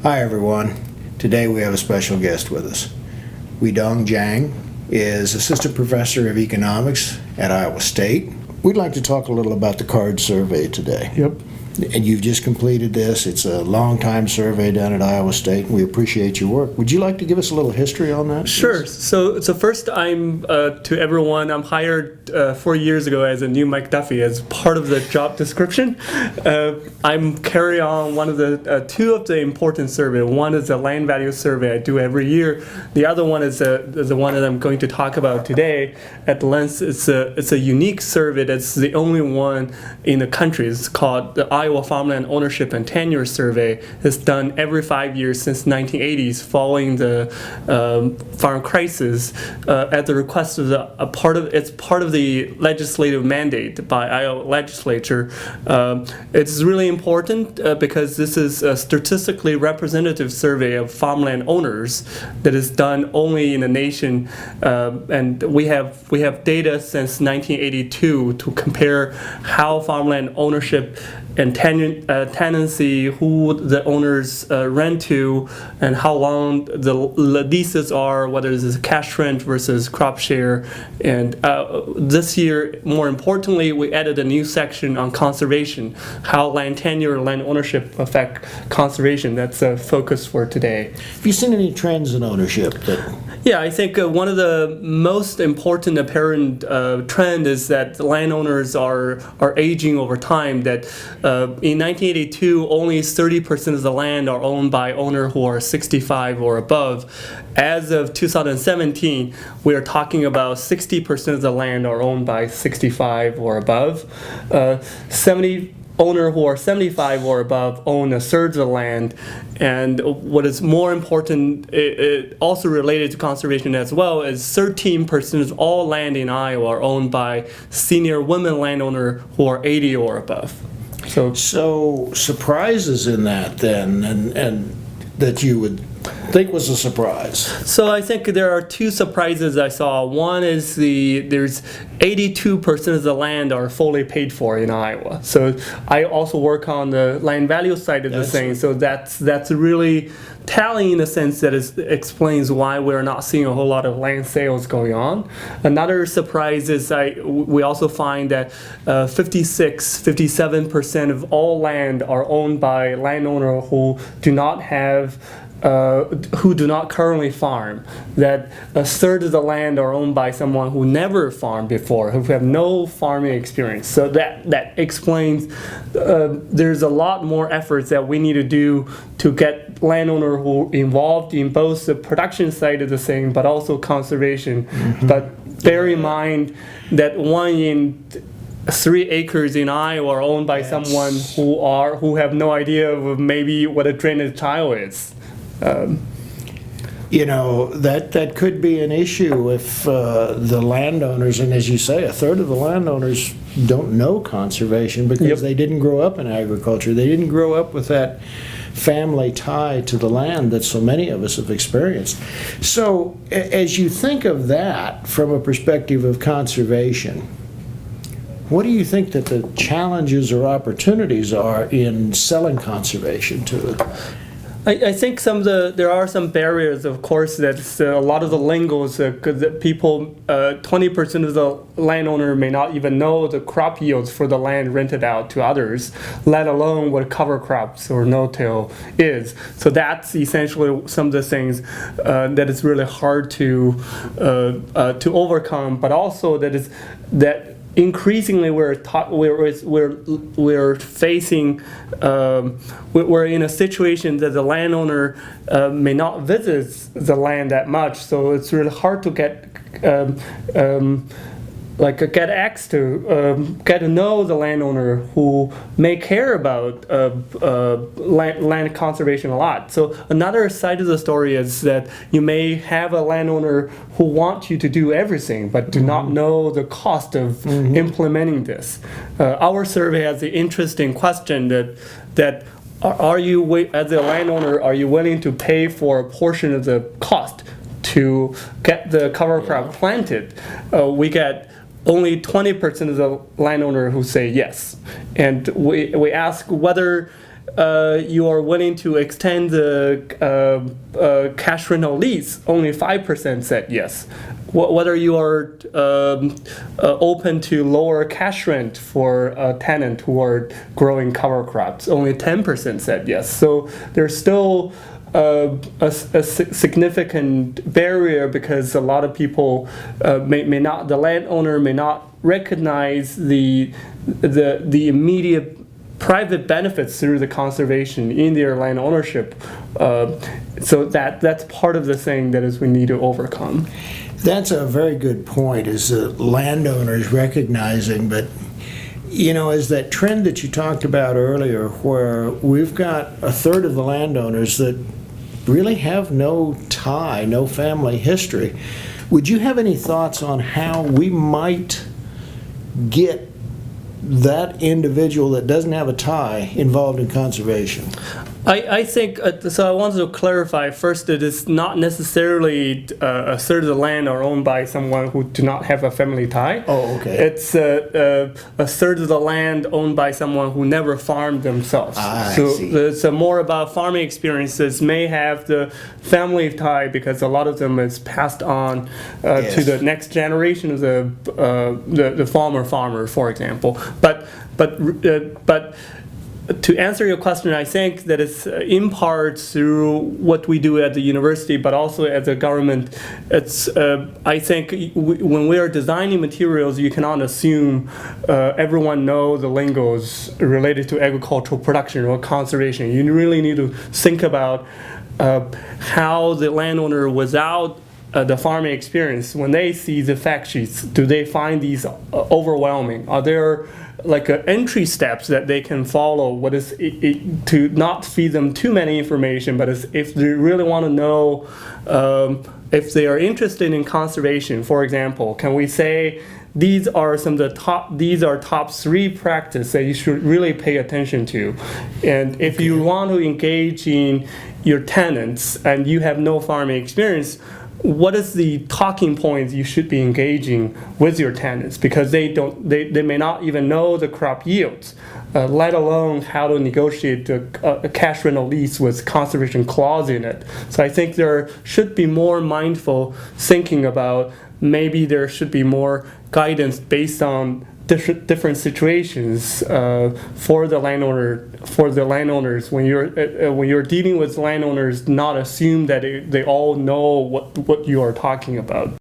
Hi everyone. Today we have a special guest with us. Weidong Jiang is Assistant Professor of Economics at Iowa State. We'd like to talk a little about the CARD survey today. Yep. And you've just completed this. It's a long-time survey done at Iowa State, and we appreciate your work. Would you like to give us a little history on that? Sure. So first, to everyone, I'm hired 4 years ago as a new McDuffie as part of the job description. I'm carry on one of the two of the important survey. One is the land value survey I do every year. The other one is the one that I'm going to talk about today at length. It's a unique survey that's the only one in the country. It's called the Iowa Farmland Ownership and Tenure Survey. It's done every 5 years since 1980s, following the farm crisis, at the request of it's part of the legislative mandate by Iowa legislature. It's really important because this is a statistically representative survey of farmland owners that is done only in the nation, and we have data since 1982 to compare how farmland ownership and tenancy, who the owners rent to, and how long the leases are, whether it's cash rent versus crop share. And this year, more importantly, we added a new section on conservation, how land tenure and land ownership affect conservation. That's a focus for today. Have you seen any trends in ownership? Yeah, I think one of the most important apparent trend is that landowners are aging over time. That in 1982, only 30% of the land are owned by owners who are 65 or above. As of 2017, we are talking about 60% of the land are owned by 65 or above. 70 owners who are 75 or above own a third of the land. And what is more important, it also related to conservation as well, is 13% of all land in Iowa are owned by senior women landowners who are 80 or above. So surprises in that then, and that you would think was a surprise. So I think there are two surprises I saw. One is there's 82% of the land are fully paid for in Iowa. So I also work on the land value side of the thing. So that's really telling in the sense that it explains why we're not seeing a whole lot of land sales going on. Another surprise is we also find that 57% of all land are owned by landowners who do not currently farm. That a third of the land are owned by someone who never farmed before, who have no farming experience. So that explains there's a lot more efforts that we need to do to get landowners who involved in both the production side of the thing, but also conservation. Mm-hmm. But bear in mind that 1 in 3 acres in Iowa are owned by someone who have no idea of maybe what a drainage tile is. That could be an issue if the landowners, and as you say, a third of the landowners don't know conservation because they didn't grow up in agriculture. They didn't grow up with that family tie to the land that so many of us have experienced. So as you think of that from a perspective of conservation, what do you think that the challenges or opportunities are in selling conservation to it? I think there are some barriers, of course, that a lot of the lingos, because people, 20% of the landowner may not even know the crop yields for the land rented out to others, let alone what cover crops or no-till is. So that's essentially some of the things that is really hard to overcome, but also that increasingly we're facing we're in a situation that the landowner may not visit the land that much, so it's really hard to get access to get to know the landowner who may care about land conservation a lot. So another side of the story is that you may have a landowner who wants you to do everything but do not know the cost of implementing this. Our survey has the interesting question that are you, as a landowner, are you willing to pay for a portion of the cost to get the cover crop planted? We get only 20% of the landowner who say yes. And we ask whether you are willing to extend the cash rental lease, only 5% said yes. Whether you are open to lower cash rent for a tenant who are growing cover crops, only 10% said yes. So there's still a significant barrier because a lot of people may not, the landowner may not recognize the immediate private benefits through the conservation in their land ownership. So that's part of the thing that is we need to overcome. That's a very good point, is the landowners recognizing, but is that trend that you talked about earlier, where we've got a third of the landowners that really have no tie, no family history. Would you have any thoughts on how we might get that individual that doesn't have a tie involved in conservation? I think, so I wanted to clarify first that it's not necessarily a third of the land are owned by someone who do not have a family tie. Oh, okay. It's a third of the land owned by someone who never farmed themselves. I so see. it's more about farming experiences, may have the family tie because a lot of them is passed on Yes. to the next generation of the farmer, for example. But to answer your question, I think that it's in part through what we do at the university, but also as a government. It's I think when we are designing materials, you cannot assume everyone knows the lingos related to agricultural production or conservation. You really need to think about how the landowner without the farming experience, when they see the fact sheets, do they find these overwhelming? Are there entry steps that they can follow? What is to not feed them too many information, but if they really want to know, if they are interested in conservation, for example, can we say these are top 3 practices that you should really pay attention to? And if you want to engage in your tenants and you have no farming experience, what is the talking points you should be engaging with your tenants? Because they may not even know the crop yields, let alone how to negotiate a cash rental lease with conservation clause in it. So I think there should be more mindful thinking about, maybe there should be more guidance based on different situations for the landowners. When you're dealing with landowners, not assume that they all know what you are talking about.